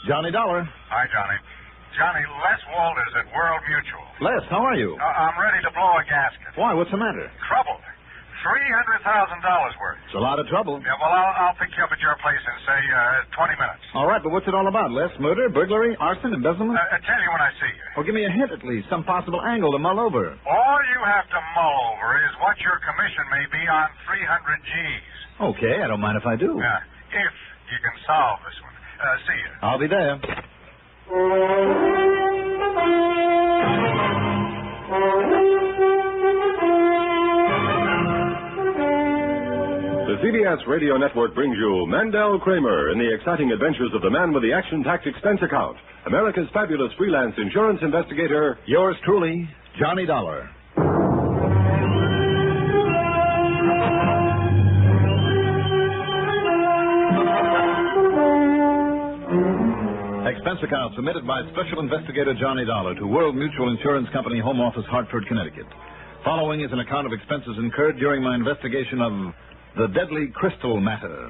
Johnny Dollar. Hi, Johnny. Johnny, Les Walters at World Mutual. Les, how are you? I'm ready to blow a gasket. Why, what's the matter? Trouble. $300,000 worth. It's a lot of trouble. Yeah, well, I'll pick you up at your place in, say, 20 minutes. All right, but what's it all about, Les? Murder, burglary, arson, embezzlement? I'll tell you when I see you. Well, give me a hint at least, some possible angle to mull over. All you have to mull over is what your commission may be on 300 G's. Okay, I don't mind if I do. If you can solve this one. See you. I'll be there. The CBS Radio Network brings you Mandel Kramer in the exciting adventures of the man with the action-packed expense account, America's fabulous freelance insurance investigator, Yours truly, Johnny Dollar. Expense account submitted by Special Investigator Johnny Dollar to World Mutual Insurance Company, Home Office, Hartford, Connecticut. Following is an account of expenses incurred during my investigation of the deadly crystal matter.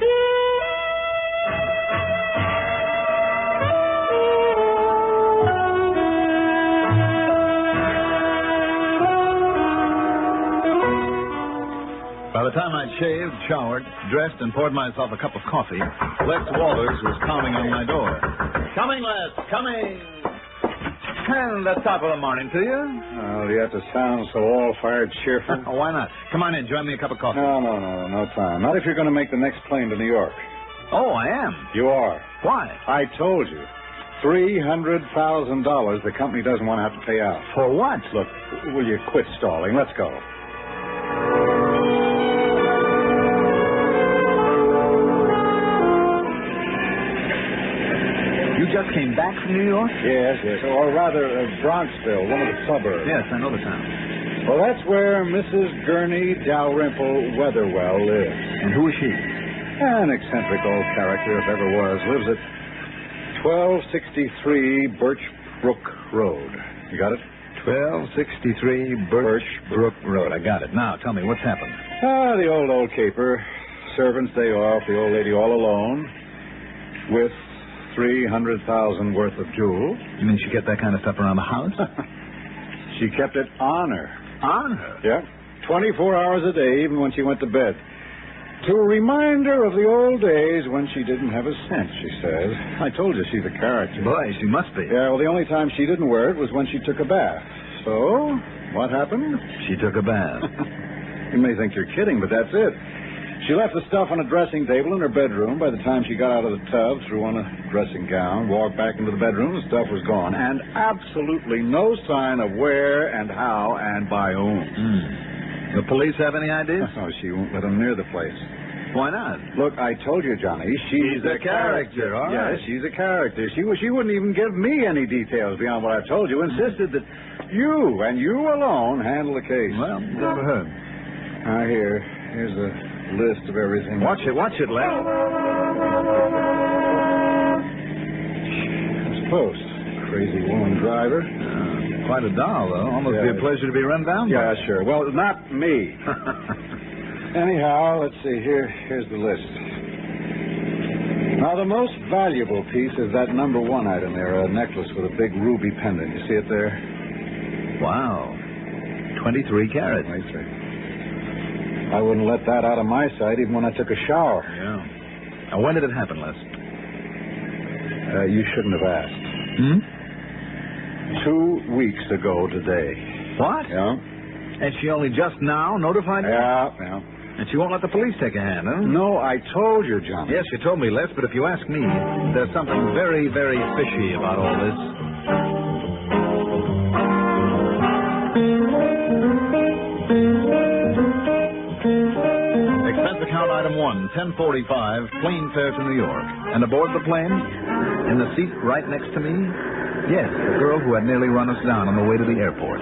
By the time I'd shaved, showered, dressed, and poured myself a cup of coffee, Les Walters was pounding on my door. Coming, Les, coming! And that's top of the morning to you. Oh, do you have to sound so all-fired cheerful? Why not? Come on in, join me a cup of coffee. No time. Not if you're going to make the next plane to New York. Oh, I am? You are. Why? I told you. $300,000 the company doesn't want to have to pay out. For what? Look, will you quit stalling? Let's go. You just came back from New York? Yes. Or rather, Bronxville, one of the suburbs. Yes, I know the town. Well, that's where Mrs. Gurney Dalrymple Weatherwell lives. And who is she? An eccentric old character, if ever was. Lives at 1263 Birch Brook Road. You got it? 1263 Birch Brook Road. I got it. Now, tell me, what's happened? The old caper. Servant's day off, the old lady all alone. With $300,000 worth of jewels. You mean she kept that kind of stuff around the house? She kept it on her. On her? Yeah. 24 hours a day, even when she went to bed. To remind her of the old days when she didn't have a cent, she says. I told you she's a character. Boy, she must be. Yeah, well, the only time she didn't wear it was when she took a bath. So, what happened? She took a bath. You may think you're kidding, but that's it. She left the stuff on a dressing table in her bedroom. By the time she got out of the tub, threw on a dressing gown, walked back into the bedroom, the stuff was gone. And absolutely no sign of where and how and by whom. The police have any ideas? Oh, she won't let them near the place. Why not? Look, I told you, Johnny, she's a character. All right. Yes, she's a character. She wouldn't even give me any details beyond what I told you. Insisted that you and you alone handle the case. Well, never heard. Here's a list of everything. Watch it, Les. Post. Crazy woman driver. Quite a doll, though. Almost be a pleasure to be run down by. Yeah, sure. Well, not me. Anyhow, let's see. Here's the list. Now, the most valuable piece is that number one item there, a necklace with a big ruby pendant. You see it there? Wow. 23 carats. 23. I wouldn't let that out of my sight even when I took a shower. Yeah. Now, when did it happen, Les? You shouldn't have asked. 2 weeks ago today. What? Yeah. And she only just now notified you? Yeah. And she won't let the police take a hand, huh? No, I told you, Johnny. Yes, you told me, Les, but if you ask me, there's something very, very fishy about all this. Expense account item 1, 1045, plane fare to New York. And aboard the plane, in the seat right next to me, yes, the girl who had nearly run us down on the way to the airport.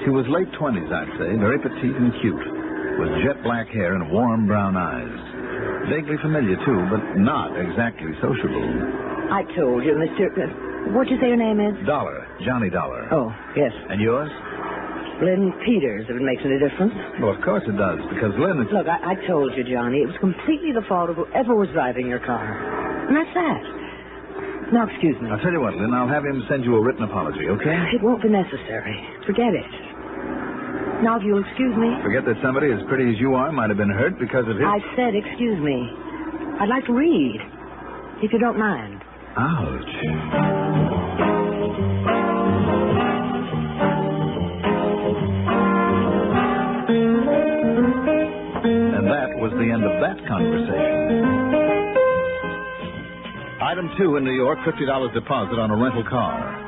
She was late 20s, I'd say, very petite and cute, with jet black hair and warm brown eyes. Vaguely familiar, too, but not exactly sociable. I told you, Mr. What'd you say your name is? Dollar. Johnny Dollar. Oh, yes. And yours? Lynn Peters, if it makes any difference. Well, of course it does, because Lynn is... Look, I told you, Johnny, it was completely the fault of whoever was driving your car. And that's that. Now, excuse me. I'll tell you what, Lynn, I'll have him send you a written apology, okay? It won't be necessary. Forget it. Now, if you'll excuse me. Forget that somebody as pretty as you are might have been hurt because of his... I said excuse me. I'd like to read, if you don't mind. Ouch. And that was the end of that conversation. Item 2 in New York, $50 deposit on a rental car.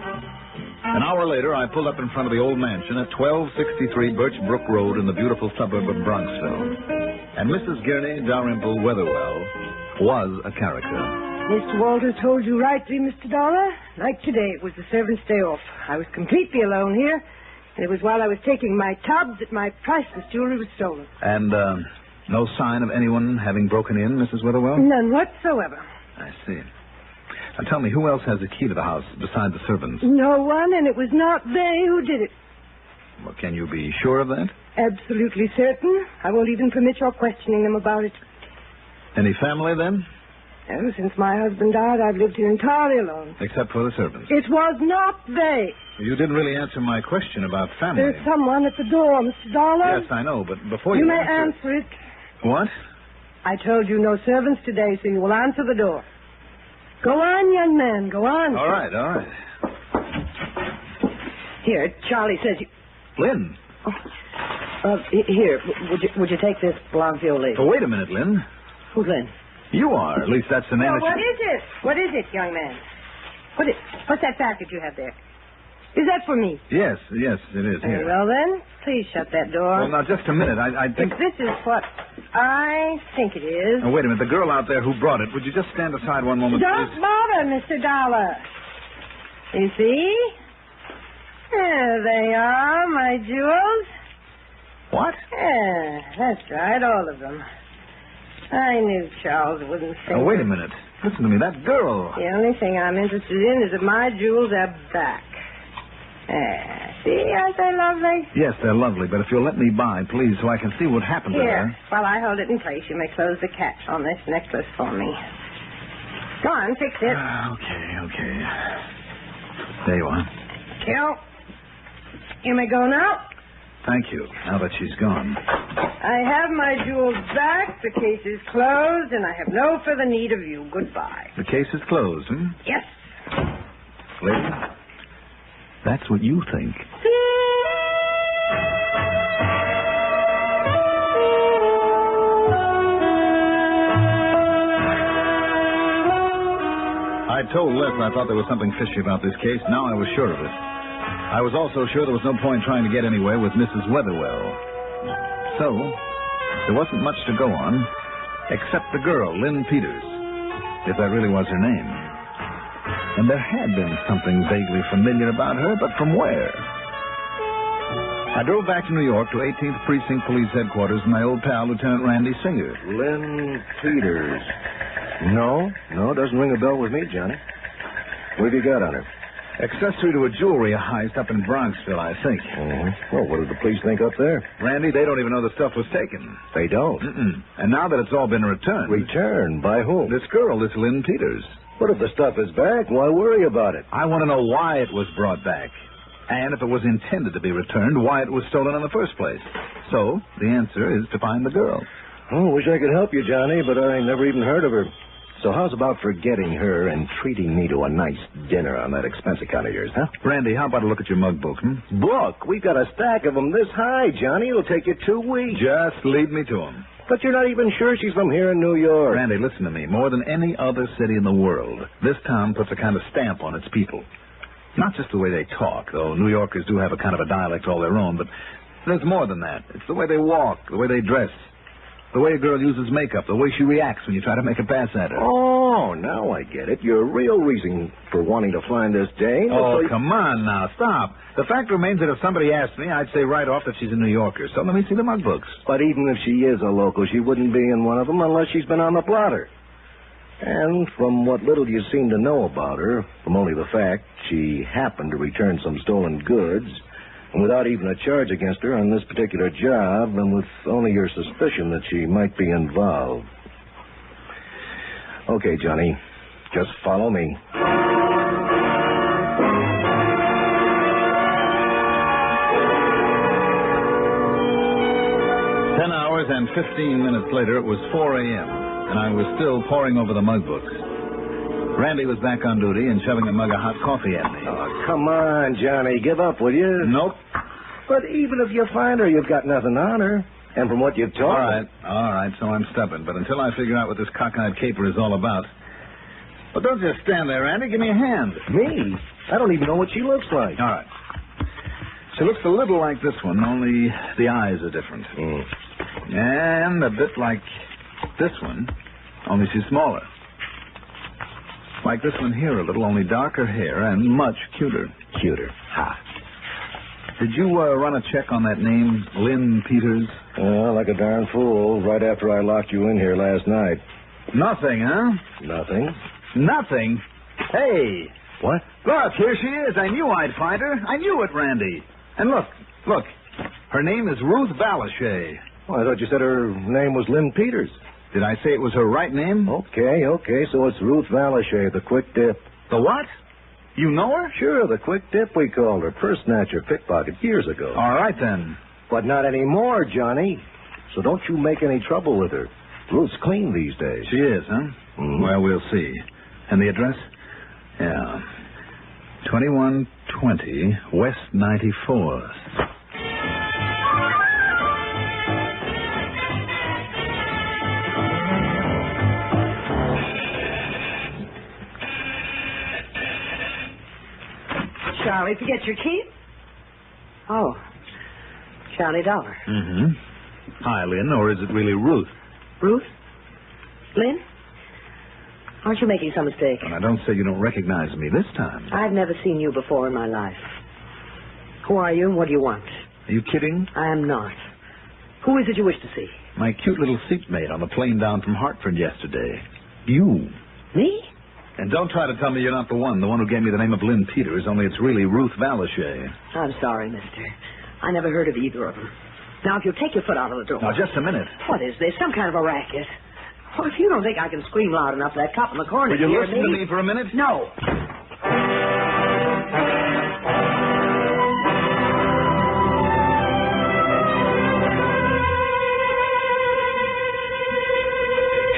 An hour later, I pulled up in front of the old mansion at 1263 Birch Brook Road in the beautiful suburb of Bronxville. And Mrs. Gurney Dalrymple Weatherwell was a character. Mr. Walters told you rightly, Mr. Dollar. Like today, it was the servant's day off. I was completely alone here. And it was while I was taking my tub that my priceless jewelry was stolen. And, no sign of anyone having broken in, Mrs. Weatherwell? None whatsoever. I see. Now tell me, who else has the key to the house besides the servants? No one, and it was not they who did it. Well, can you be sure of that? Absolutely certain. I won't even permit your questioning them about it. Any family, then? Oh, since my husband died, I've lived here entirely alone. Except for the servants. It was not they. You didn't really answer my question about family. There's someone at the door, Mr. Dollar. Yes, I know, but before You you may answer answer it. What? I told you no servants today, so you will answer the door. Go on, young man. Go on. All right, all right. Here, Charlie says you... Lynn. Here, would you take this Blanc Violet? Oh, wait a minute, Lynn. Who's Lynn? You are. At least that's the name Well, that what is it? What is it, young man? What's that package you have there? Is that for me? Yes, it is. Very Here. well, then. Please shut that door. Well, now, just a minute. I think... If this is what I think it is... Oh, wait a minute. The girl out there who brought it, would you just stand aside one moment, Don't please? bother, Mr. Dollar. You see? There they are, my jewels. What? Yeah, that's right, all of them. I knew Charles wouldn't think... Oh, wait a minute. Listen to me. That girl... The only thing I'm interested in is that my jewels are back. See, aren't they lovely? Yes, they're lovely, but if you'll let me by, please, so I can see what happened to Here, her. while I hold it in place, you may close the catch on this necklace for me. Go on, fix it. Okay. There you are. Kill. You may go now. Thank you. Now that she's gone. I have my jewels back. The case is closed, and I have no further need of you. Goodbye. The case is closed, hmm? Yes. Lady, that's what you think. I told Les I thought there was something fishy about this case. Now I was sure of it. I was also sure there was no point trying to get anywhere with Mrs. Weatherwell. So, there wasn't much to go on, except the girl, Lynn Peters, if that really was her name. And there had been something vaguely familiar about her, but from where? I drove back to New York to 18th Precinct Police Headquarters with my old pal, Lieutenant Randy Singer. Lynn Peters. No, doesn't ring a bell with me, Johnny. What have you got on her? Accessory to a jewelry heist up in Bronxville, I think. Mm-hmm. Well, what did the police think up there? Randy, they don't even know the stuff was taken. They don't. Mm-mm. And now that it's all been returned... Returned? By whom? This girl, this Lynn Peters. What if the stuff is back? Why worry about it? I want to know why it was brought back. And if it was intended to be returned, why it was stolen in the first place. So, the answer is to find the girl. Oh, wish I could help you, Johnny, but I never even heard of her. So how's about forgetting her and treating me to a nice dinner on that expense account of yours, huh? Randy, how about a look at your mug book, Book? We've got a stack of them this high, Johnny. It'll take you 2 weeks. Just lead me to them. But you're not even sure she's from here in New York. Randy, listen to me. More than any other city in the world, this town puts a kind of stamp on its people. Not just the way they talk, though New Yorkers do have a kind of a dialect all their own, but there's more than that. It's the way they walk, the way they dress, the way a girl uses makeup, the way she reacts when you try to make a pass at her. Oh, now I get it. Your real reason for wanting to find this dame. Oh, come on now. Stop. The fact remains that if somebody asked me, I'd say right off that she's a New Yorker. So let me see the mug books. But even if she is a local, she wouldn't be in one of them unless she's been on the blotter. And from what little you seem to know about her, from only the fact she happened to return some stolen goods, and without even a charge against her on this particular job, and with only your suspicion that she might be involved. Okay, Johnny, just follow me. and 15 minutes later, it was 4 a.m., and I was still poring over the mug books. Randy was back on duty and shoving a mug of hot coffee at me. Oh, come on, Johnny. Give up, will you? Nope. But even if you find her, you've got nothing on her. And from what you've told All right, so I'm stubborn. But until I figure out what this cockeyed caper is all about... Well, don't just stand there, Randy. Give me a hand. Me? I don't even know what she looks like. All right. She looks a little like this one, only the eyes are different. And a bit like this one, only she's smaller. Like this one here a little, only darker hair and much cuter. Cuter. Ha. Did you run a check on that name, Lynn Peters? Well, like a darn fool, right after I locked you in here last night. Nothing, huh? Nothing. Nothing? Hey. What? Look, here she is. I knew I'd find her. I knew it, Randy. And look. Her name is Ruth Valashay. Well, I thought you said her name was Lynn Peters. Did I say it was her right name? Okay, so it's Ruth Valashay, the quick dip. The what? You know her? Sure, the quick dip we called her. Purse snatcher, pickpocket, years ago. All right, then. But not anymore, Johnny. So don't you make any trouble with her. Ruth's clean these days. She is, huh? Mm-hmm. Well, we'll see. And the address? Yeah. 2120 West 94th. Charlie, forget your key? Oh, Charlie Dollar. Mm-hmm. Hi, Lynn, or is it really Ruth? Ruth? Lynn? Aren't you making some mistake? And I don't say you don't recognize me this time. I've never seen you before in my life. Who are you and what do you want? Are you kidding? I am not. Who is it you wish to see? My cute little seatmate on the plane down from Hartford yesterday. You. Me? And don't try to tell me you're not the one who gave me the name of Lynn Peters, only it's really Ruth Valashay. I'm sorry, mister. I never heard of either of them. Now, if you'll take your foot out of the door... Now, just a minute. What is this? Some kind of a racket? Well, if you don't think I can scream loud enough for that cop in the corner... Will you listen to me for a minute? No.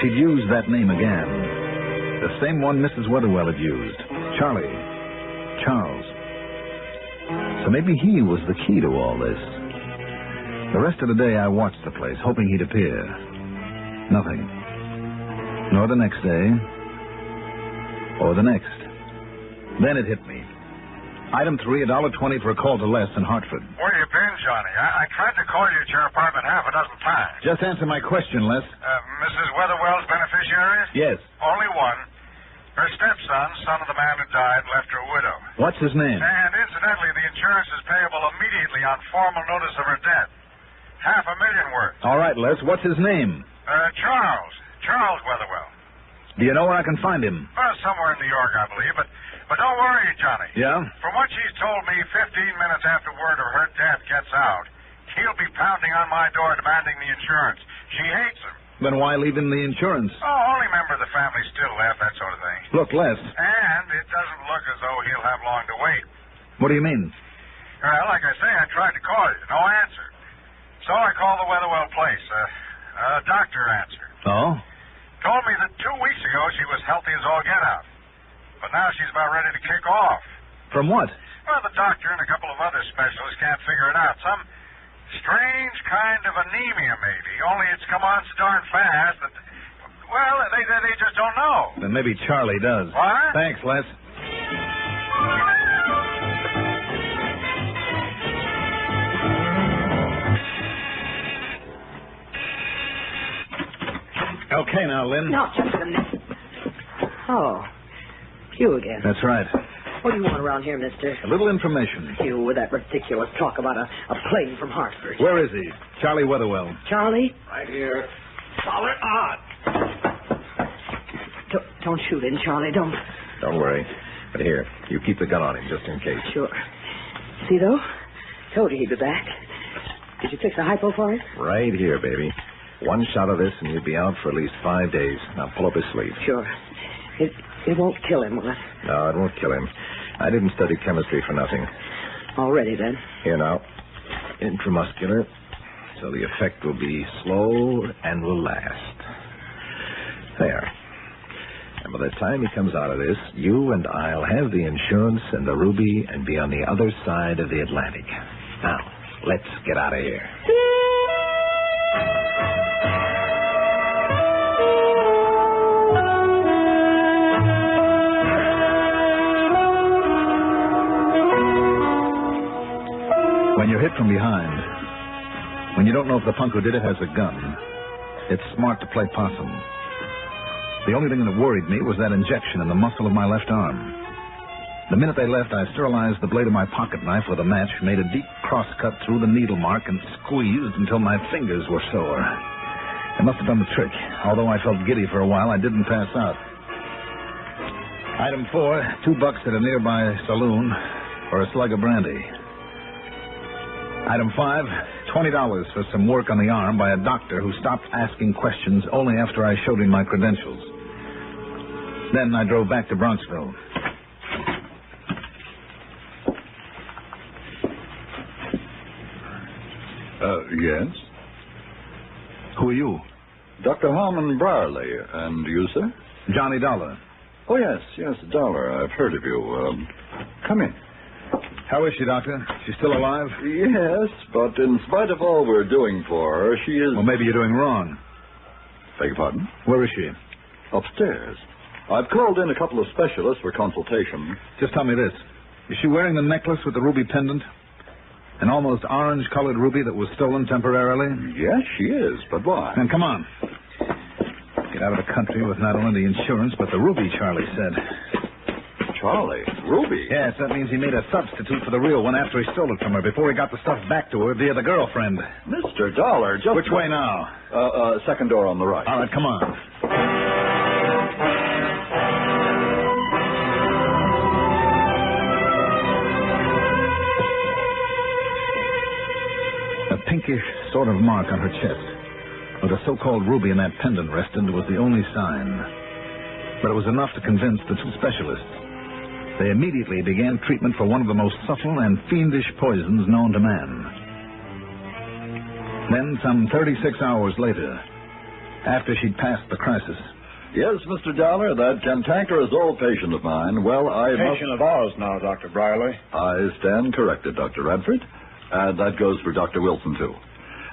She'd used that name again. The same one Mrs. Weatherwell had used. Charlie. Charles. So maybe he was the key to all this. The rest of the day I watched the place, hoping he'd appear. Nothing. Nor the next day. Or the next. Then it hit me. Item 3, $1.20 for a call to Les in Hartford. Where you been, Johnny? I tried to call you at your apartment half a dozen times. Just answer my question, Les. Mrs. Weatherwell's beneficiaries? Yes. Only one. Her stepson, son of the man who died, left her a widow. What's his name? And incidentally, the insurance is payable immediately on formal notice of her death. $500,000 worth. All right, Les. What's his name? Charles. Charles Weatherwell. Do you know where I can find him? Somewhere in New York, I believe. But don't worry, Johnny. Yeah? From what she's told me, 15 minutes after word of her death gets out, he'll be pounding on my door demanding the insurance. She hates him. Then why leave him the insurance? Oh, only member of the family still left, that sort of thing. Look, Les. And it doesn't look as though he'll have long to wait. What do you mean? Well, like I say, I tried to call you. No answer. So I called the Weatherwell place. A doctor answered. Oh? Told me that 2 weeks ago she was healthy as all get out. But now she's about ready to kick off. From what? Well, the doctor and a couple of other specialists can't figure it out. Some strange kind of anemia, maybe. Only it's come on so darn fast that, well, they just don't know. Then maybe Charlie does. What? Thanks, Les. Okay, now, Lynn. No, just a minute. Oh, you again. That's right. What do you want around here, mister? A little information. You with that ridiculous talk about a plane from Hartford. Where is he? Charlie Weatherwell. Charlie? Right here. Solid on. Don't shoot him, Charlie. Don't. Don't worry. But here, you keep the gun on him just in case. Sure. See, though? Told you he'd be back. Did you fix a hypo for him? Right here, baby. One shot of this and you'll be out for at least 5 days. Now pull up his sleeve. Sure. It won't kill him, will it? No, it won't kill him. I didn't study chemistry for nothing. Already, then. Here now. Intramuscular. so the effect will be slow and will last. There. And by the time he comes out of this, you and I'll have the insurance and the ruby and be on the other side of the Atlantic. Now, let's get out of here. When you're hit from behind, when you don't know if the punk who did it has a gun, it's smart to play possum. The only thing that worried me was that injection in the muscle of my left arm. The minute they left, I sterilized the blade of my pocket knife with a match, made a deep cross-cut through the needle mark, and squeezed until my fingers were sore. It must have done the trick. Although I felt giddy for a while, I didn't pass out. Item 4, $2 at a nearby saloon for a slug of brandy. Item 5, $20 for some work on the arm by a doctor who stopped asking questions only after I showed him my credentials. Then I drove back to Bronxville. Yes? Who are you? Dr. Harmon Brierly. And you, sir? Johnny Dollar. Oh, yes, Dollar. I've heard of you. Come in. How is she, Doctor? She's still alive? Yes, but in spite of all we're doing for her, she is... Well, maybe you're doing wrong. Beg your pardon? Where is she? Upstairs. I've called in a couple of specialists for consultation. Just tell me this. Is she wearing the necklace with the ruby pendant? An almost orange-colored ruby that was stolen temporarily? Yes, she is, but why? Then come on. Get out of the country with not only the insurance, but the ruby, Charlie said. Charlie? Ruby? Yes, that means he made a substitute for the real one after he stole it from her, before he got the stuff back to her via the girlfriend. Mr. Dollar, just... Which way now? Second door on the right. All right, come on. A pinkish sort of mark on her chest, with a so-called ruby in that pendant rested, was the only sign. But it was enough to convince the two specialists. They immediately began treatment for one of the most subtle and fiendish poisons known to man. Then, some 36 hours later, after she'd passed the crisis... Yes, Mr. Dollar, that cantankerous old patient of mine, well, Patient of ours now, Dr. Brierly. I stand corrected, Dr. Radford. And that goes for Dr. Wilson, too.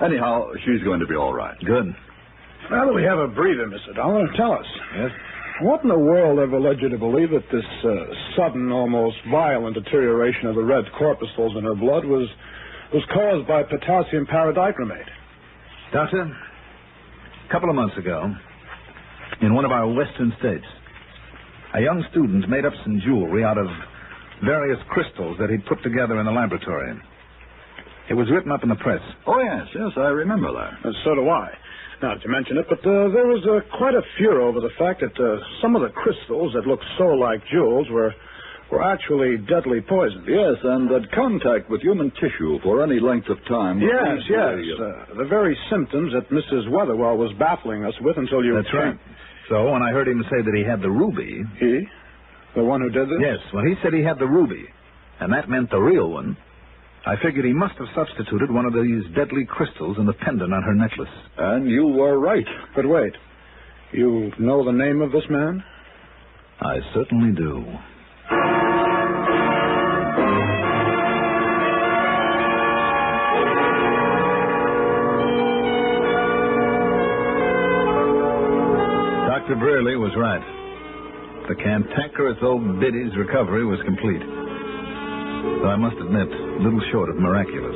Anyhow, she's going to be all right. Good. Now that we have a breather, Mr. Dollar, tell us. Yes? What in the world ever led you to believe that this sudden, almost violent deterioration of the red corpuscles in her blood was caused by potassium paradichromate? Doctor, a couple of months ago, in one of our western states, a young student made up some jewelry out of various crystals that he'd put together in the laboratory. It was written up in the press. Oh, yes, I remember that. So do I. Now that you mention it, but there was quite a furor over the fact that some of the crystals that looked so like jewels were actually deadly poison. Yes, and that contact with human tissue for any length of time... Yes. The very symptoms that Mrs. Weatherwell was baffling us with until you... That's right. So when I heard him say that he had the ruby... He? The one who did this? Yes, when he said he had the ruby, and that meant the real one, I figured he must have substituted one of these deadly crystals in the pendant on her necklace. And you were right. But wait, you know the name of this man? I certainly do. Dr. Brierly was right. The cantankerous old biddy's recovery was complete. Though I must admit, little short of miraculous.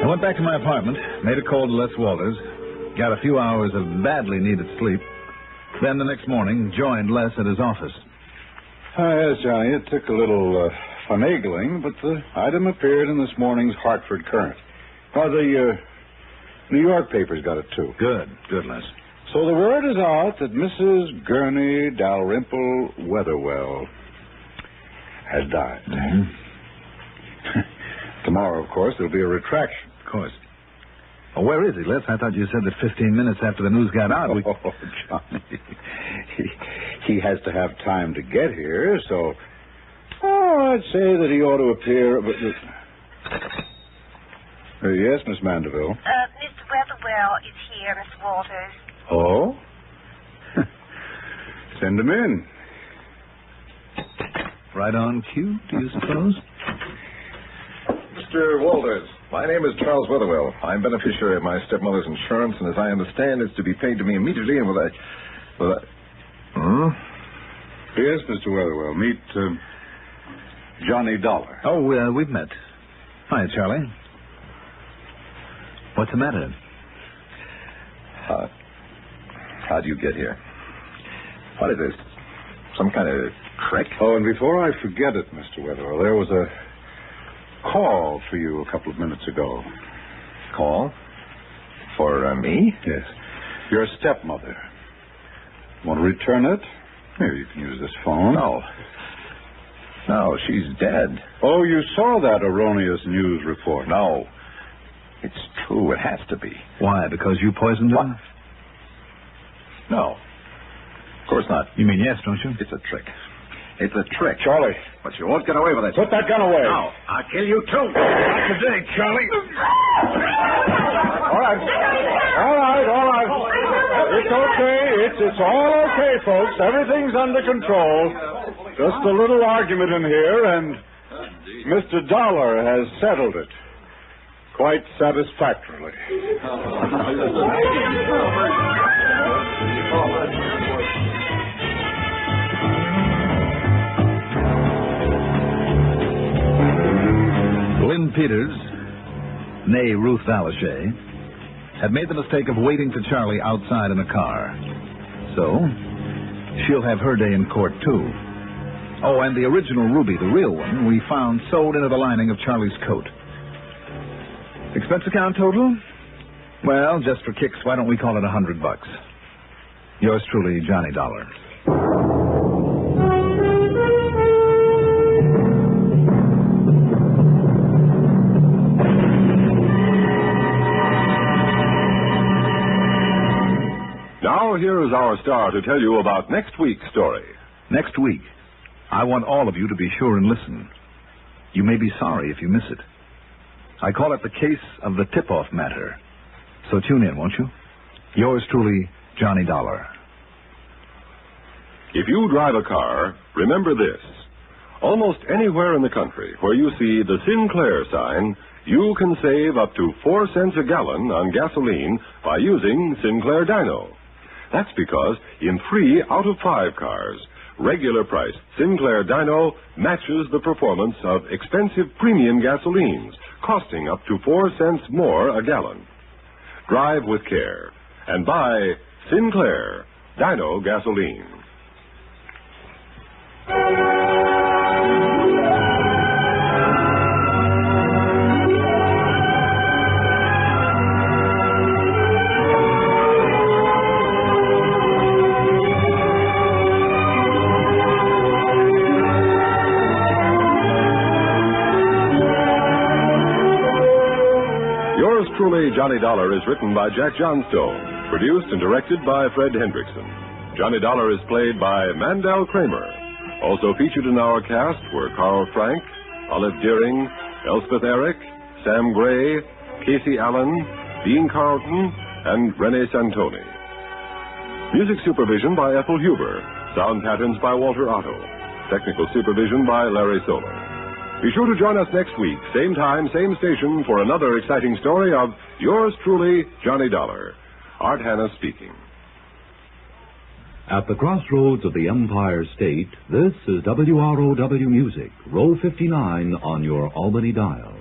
I went back to my apartment, made a call to Les Walters, got a few hours of badly needed sleep, then the next morning joined Les at his office. Yes, Johnny, it took a little finagling, but the item appeared in this morning's Hartford Current. Oh, the New York papers got it, too. Good, Les. So the word is out that Mrs. Gurney Dalrymple Weatherwell has died. Mm-hmm. Tomorrow, of course, there'll be a retraction. Of course. Oh, where is he, Les? I thought you said that 15 minutes after the news got out... Oh, Johnny. He has to have time to get here, so... Oh, I'd say that he ought to appear... Yes, Miss Mandeville. Mr. Weatherwell is here, Miss Walters. Oh? Send him in. Right on cue, do you suppose? Mr. Walters, my name is Charles Weatherwell. I'm beneficiary of my stepmother's insurance, and as I understand, it's to be paid to me immediately and with a... Yes, Mr. Weatherwell. Meet Johnny Dollar. Oh, we've met. Hi, Charlie. What's the matter? How'd you get here? What is this? Some kind of trick? Oh, and before I forget it, Mr. Weatherwell, there was a call for you a couple of minutes ago. Call? For me? Yes. Your stepmother. Want to return it? Here, you can use this phone. No. No, she's dead. Oh, you saw that erroneous news report. No. It's true. It has to be. Why? Because you poisoned her? What? No. Of course not. You mean yes, don't you? It's a trick. It's a trick. Charlie. But you won't get away with it. Put that gun away. No. I'll kill you, too. Not today, Charlie. All right. All right. It's okay. It's all okay, folks. Everything's under control. Just a little argument in here, and Mr. Dollar has settled it quite satisfactorily. Lynn Peters, née Ruth Valashay, had made the mistake of waiting for Charlie outside in a car. So, she'll have her day in court, too. Oh, and the original ruby, the real one, we found sewed into the lining of Charlie's coat. Expense account total? Well, just for kicks, why don't we call it $100? Yours truly, Johnny Dollar. Now, here is our star to tell you about next week's story. Next week, I want all of you to be sure and listen. You may be sorry if you miss it. I call it the case of the tip-off matter. So tune in, won't you? Yours truly, Johnny Dollar. If you drive a car, remember this. Almost anywhere in the country where you see the Sinclair sign, you can save up to 4 cents a gallon on gasoline by using Sinclair Dino. That's because in 3 out of 5 cars, regular priced Sinclair Dino matches the performance of expensive premium gasolines, costing up to 4 cents more a gallon. Drive with care and buy Sinclair Dino gasoline. Yours truly, Johnny Dollar, is written by Jack Johnstone, produced and directed by Fred Hendrickson. Johnny Dollar is played by Mandel Kramer. Also featured in our cast were Carl Frank, Olive Deering, Elspeth Eric, Sam Gray, Casey Allen, Dean Carlton, and Rene Santoni. Music supervision by Ethel Huber. Sound patterns by Walter Otto. Technical supervision by Larry Solar. Be sure to join us next week, same time, same station, for another exciting story of yours truly, Johnny Dollar. Art Hanna speaking. At the crossroads of the Empire State, this is WROW Music, row 59 on your Albany dial.